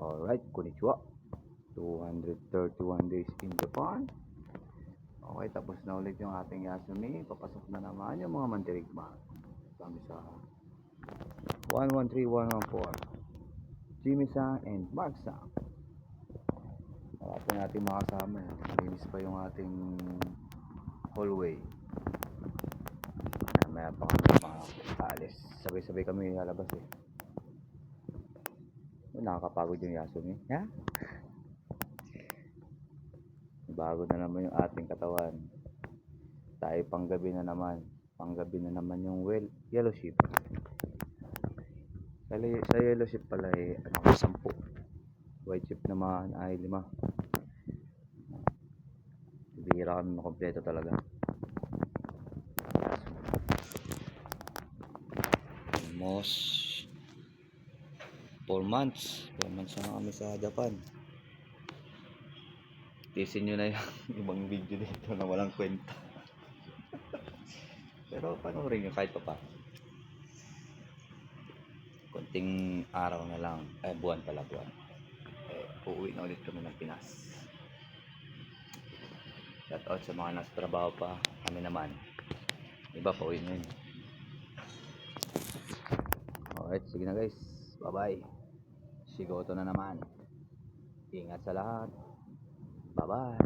Alright, konnichiwa. 231 days in Japan. Okay, tapos na ulit yung ating Yasumi. Papasok na naman yung mga mandirigma. Kami sa 113114. Jimmy-san and Mark-san. Wala natin makasama. Linis pa yung ating hallway. Maya pa kami makaalis. Sabay-sabay kami lalabas eh. Nakakapagod yung Yasumi. Ha? Bago na naman yung ating katawan. Tayo panggabi na naman. Panggabi na naman yung yellow ship. Sa yellow ship pala eh, 10. White ship naman ay 5. Bihira kami makompleto talaga. Almost 4 months. 4 months na kami sa Japan. Tisin nyo na yung ibang video dito na walang kwenta. Pero panoorin nyo kahit pa. Konting araw na lang. Buwan pala, buwan. Uuwi na ulit kami ng Pinas. Shout out sa mga nasa trabaho pa. Kami naman. Iba pa uwi na yun. Alright, sige na guys. Bye bye. Shigoto na naman. Ingat sa lahat. Bye bye.